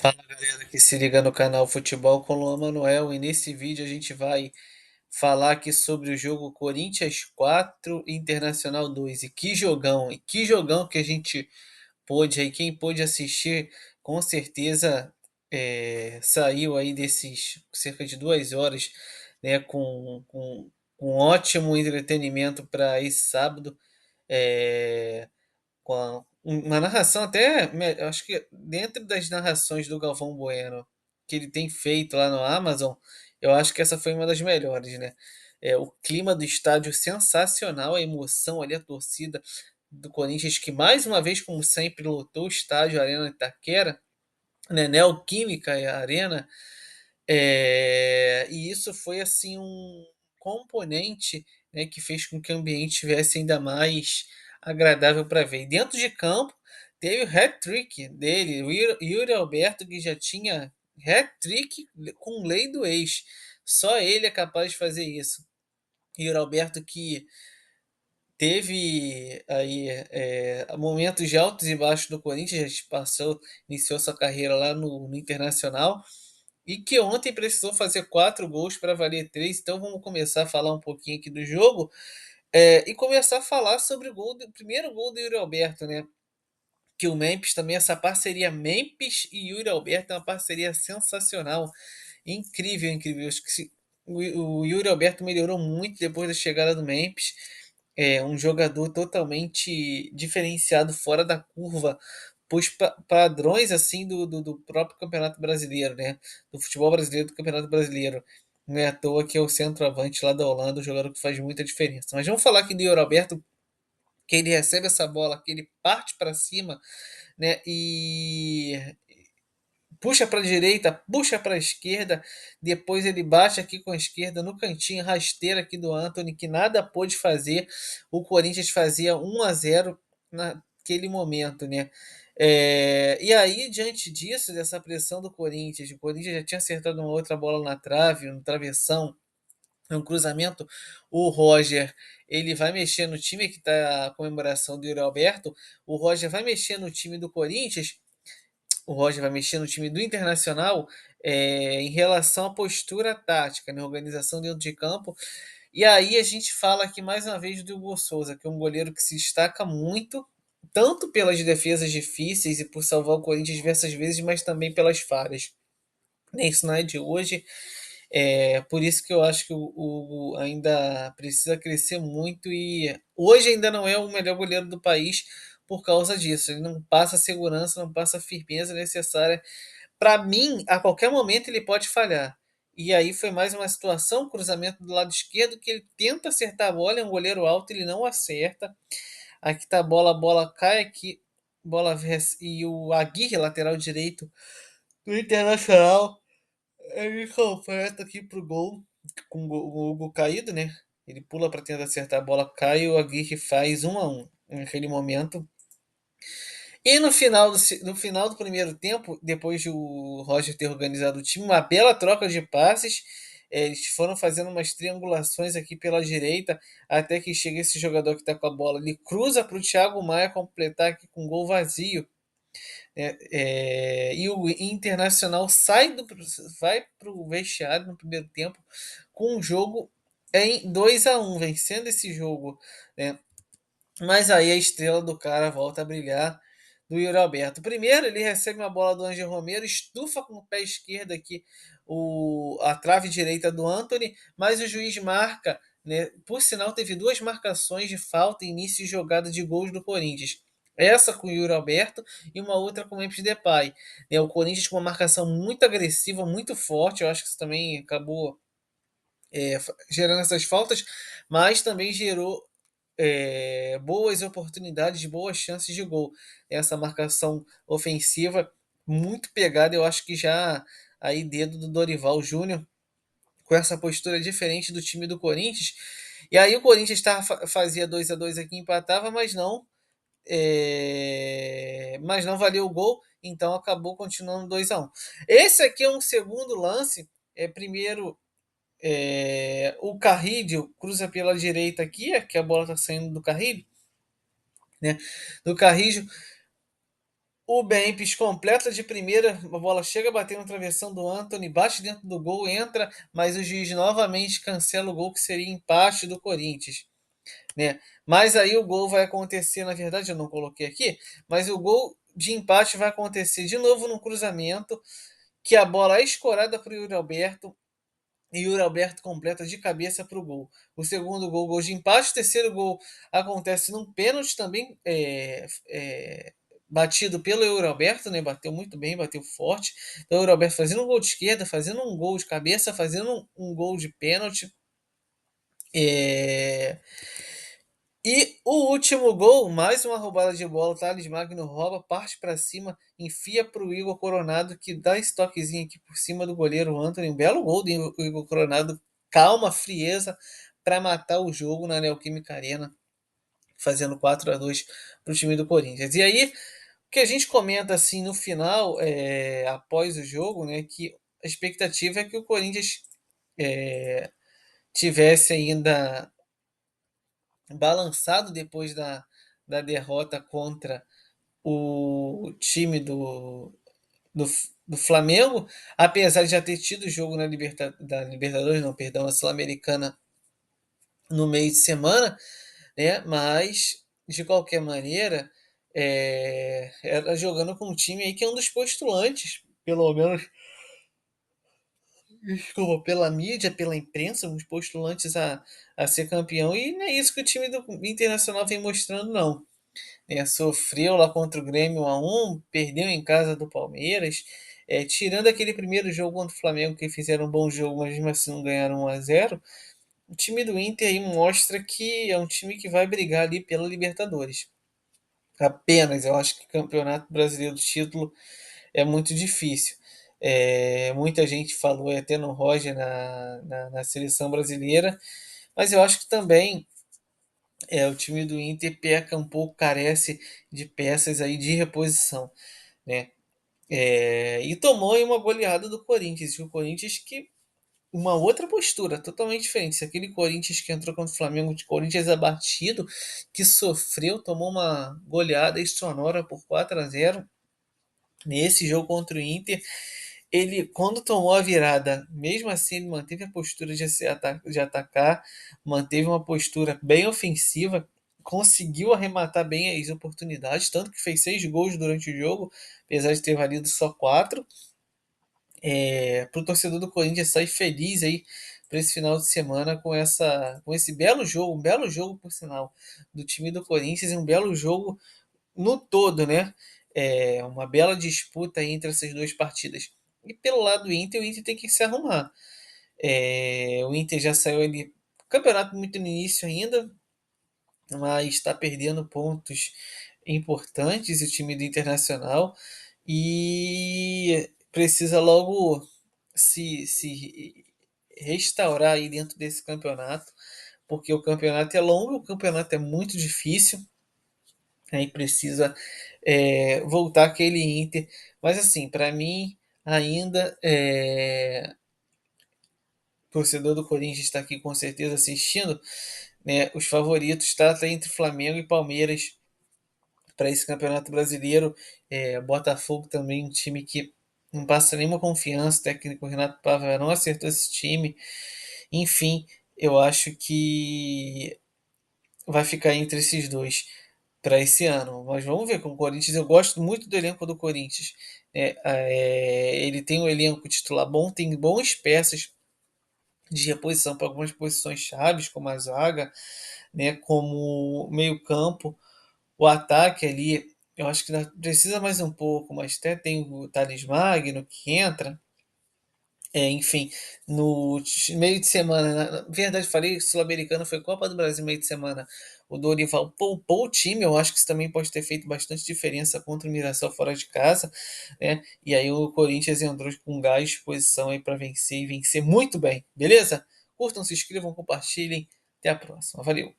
Fala galera que se liga no canal Futebol com Luan Manuel, e nesse vídeo a gente vai falar aqui sobre o jogo Corinthians 4 Internacional 2. E que jogão que a gente pôde aí, quem pôde assistir com certeza saiu aí desses cerca de 2 horas, né, com ótimo entretenimento para esse sábado. É, com uma narração até, eu acho que dentro das narrações do Galvão Bueno que ele tem feito lá no Amazon, eu acho que essa foi uma das melhores, né? O clima do estádio sensacional, a emoção ali, a torcida do Corinthians, que mais uma vez, como sempre, lotou o estádio Arena Itaquera, né? Neoquímica Arena, e isso foi assim um componente, né, que fez com que o ambiente estivesse ainda mais agradável para ver. E dentro de campo teve o hat-trick dele, o Yuri Alberto, que já tinha hat-trick com lei do ex. Só ele é capaz de fazer isso. Yuri Alberto que teve aí momentos de altos e baixos do Corinthians, já iniciou sua carreira lá no Internacional, e que ontem precisou fazer 4 gols para valer 3. Então vamos começar a falar um pouquinho aqui do jogo, e começar a falar sobre o primeiro gol do Yuri Alberto, né? Que o Memphis também, essa parceria Memphis e Yuri Alberto é uma parceria sensacional, incrível, incrível. Acho que o Yuri Alberto melhorou muito depois da chegada do Memphis. É um jogador totalmente diferenciado, fora da curva, os padrões assim do próprio Campeonato Brasileiro, né? Do futebol brasileiro, do Campeonato Brasileiro. Não é à toa que é o centroavante lá da Holanda, um jogador que faz muita diferença. Mas vamos falar aqui do Yuri Alberto, que ele recebe essa bola, que ele parte para cima, né? E puxa para a direita, puxa para a esquerda, depois ele bate aqui com a esquerda no cantinho, rasteira aqui do Anthony, que nada pôde fazer. O Corinthians fazia 1-0 naquele momento, né? E aí, diante disso, dessa pressão do Corinthians, o Corinthians já tinha acertado uma outra bola na trave, no travessão, um cruzamento. O Roger, ele vai mexer no time, que está a comemoração do Yuri Alberto. O Roger vai mexer no time do Corinthians, o Roger vai mexer no time do Internacional, em relação à postura tática, na organização dentro de campo. E aí a gente fala aqui mais uma vez do Hugo Souza, que é um goleiro que se destaca muito, tanto pelas defesas difíceis e por salvar o Corinthians diversas vezes, mas também pelas falhas. Nem isso não é de hoje. Por isso que eu acho que o Hugo ainda precisa crescer muito, e hoje ainda não é o melhor goleiro do país por causa disso. Ele não passa a segurança, não passa a firmeza necessária. Para mim, a qualquer momento ele pode falhar. E aí foi mais uma situação, cruzamento do lado esquerdo, que ele tenta acertar a bola, é um goleiro alto, ele não acerta. Aqui tá a bola cai aqui, e o Aguirre, lateral direito do Internacional, ele completa aqui pro gol, com o gol caído, né? Ele pula para tentar acertar a bola, cai e o Aguirre faz 1-1 naquele momento. E no final do primeiro tempo, depois de o Roger ter organizado o time, uma bela troca de passes. Eles foram fazendo umas triangulações aqui pela direita, até que chega esse jogador que está com a bola. Ele cruza para o Thiago Maia completar aqui com um gol vazio, né? E o Internacional vai para o vestiário no primeiro tempo com um jogo em 2-1, vencendo esse jogo, né? Mas aí a estrela do cara volta a brilhar, do Yuri Alberto. Primeiro, ele recebe uma bola do Ângelo Romero, estufa com o pé esquerdo aqui a trave direita do Anthony, mas o juiz marca, né? Por sinal, teve 2 marcações de falta em início de jogada de gols do Corinthians. Essa com o Yuri Alberto e uma outra com o Memphis Depay, né? O Corinthians com uma marcação muito agressiva, muito forte. Eu acho que isso também acabou gerando essas faltas, mas também gerou boas oportunidades, boas chances de gol. Essa marcação ofensiva muito pegada, eu acho que já aí dedo do Dorival Júnior, com essa postura diferente do time do Corinthians. E aí o Corinthians fazia 2-2 aqui, empatava, mas não valeu o gol, então acabou continuando 2-1. Esse aqui é um segundo lance. Primeiro, o Carrilho cruza pela direita aqui, que a bola está saindo do Carrilho, né? Do Carrillo, O Bempis completa de primeira, a bola chega a bater na travessão do Antony, bate dentro do gol, entra, mas o juiz novamente cancela o gol que seria empate do Corinthians, né? Mas aí o gol vai acontecer, na verdade eu não coloquei aqui, mas o gol de empate vai acontecer de novo no cruzamento, que a bola é escorada para o Yuri Alberto, e Yuri Alberto completa de cabeça para o gol. O segundo gol, gol de empate. O terceiro gol acontece num pênalti também, batido pelo Yuri Alberto, né? Bateu muito bem, bateu forte. Então, o Yuri Alberto fazendo um gol de esquerda, fazendo um gol de cabeça, fazendo um gol de pênalti. É, E o último gol, mais uma roubada de bola, o Thales Magno rouba, parte para cima, enfia para o Igor Coronado, que dá esse toquezinho aqui por cima do goleiro Antony. Um belo gol do Igor Coronado, calma, frieza, para matar o jogo na Neoquímica Arena, fazendo 4-2 para o time do Corinthians. E aí, o que a gente comenta assim no final, após o jogo, né, que a expectativa é que o Corinthians é, tivesse ainda balançado depois da derrota contra o time do, do Flamengo, apesar de já ter tido jogo da Libertadores, não, perdão, a Sul-Americana no meio de semana, né? Mas, de qualquer maneira, era jogando com um time aí que é um dos postulantes, pelo menos, desculpa, pela mídia, pela imprensa, um dos postulantes a ser campeão, e não é isso que o time do Internacional vem mostrando, não. Sofreu lá contra o Grêmio 1-1, perdeu em casa do Palmeiras. Tirando aquele primeiro jogo contra o Flamengo, que fizeram um bom jogo, mas mesmo assim não ganharam 1-0, o time do Inter aí mostra que é um time que vai brigar ali pela Libertadores. Apenas, eu acho que o Campeonato Brasileiro do título é muito difícil. Muita gente falou até no Roger na seleção brasileira, mas eu acho que também o time do Inter peca um pouco, carece de peças aí de reposição, né? E tomou aí uma goleada do Corinthians, o Corinthians que uma outra postura totalmente diferente. Se aquele Corinthians que entrou contra o Flamengo, de Corinthians abatido, que sofreu, tomou uma goleada sonora por 4-0 nesse jogo contra o Inter. Ele, quando tomou a virada, mesmo assim, ele manteve a postura de atacar, manteve uma postura bem ofensiva, conseguiu arrematar bem as oportunidades, tanto que fez 6 gols durante o jogo, apesar de ter valido só 4. Para o torcedor do Corinthians sair feliz aí para esse final de semana com esse belo jogo, um belo jogo por sinal, do time do Corinthians e um belo jogo no todo, né? Uma bela disputa entre essas duas partidas. E pelo lado do Inter, o Inter tem que se arrumar. O Inter já saiu ali, campeonato muito no início ainda, mas está perdendo pontos importantes o time do Internacional e precisa logo se restaurar aí dentro desse campeonato, porque o campeonato é longo, o campeonato é muito difícil, aí precisa voltar aquele Inter. Mas assim, para mim, ainda torcedor do Corinthians está aqui com certeza assistindo, né? Os favoritos tá entre Flamengo e Palmeiras para esse Campeonato Brasileiro. Botafogo também, um time que não passa nenhuma confiança. O técnico Renato Paiva não acertou esse time. Enfim, eu acho que vai ficar entre esses dois para esse ano. Mas vamos ver com o Corinthians. Eu gosto muito do elenco do Corinthians. Ele tem um elenco titular bom, tem boas peças de reposição para algumas posições chaves, como a zaga, né, como meio-campo, o ataque ali. Eu acho que precisa mais um pouco, mas até tem o Thales Magno que entra. Enfim, no meio de semana, na verdade, falei, Sul-Americano foi Copa do Brasil meio de semana. O Dorival poupou o time, eu acho que isso também pode ter feito bastante diferença contra o Mirassol fora de casa, né? E aí o Corinthians entrou com gás e disposição aí para vencer e vencer muito bem, beleza? Curtam, se inscrevam, compartilhem. Até a próxima. Valeu!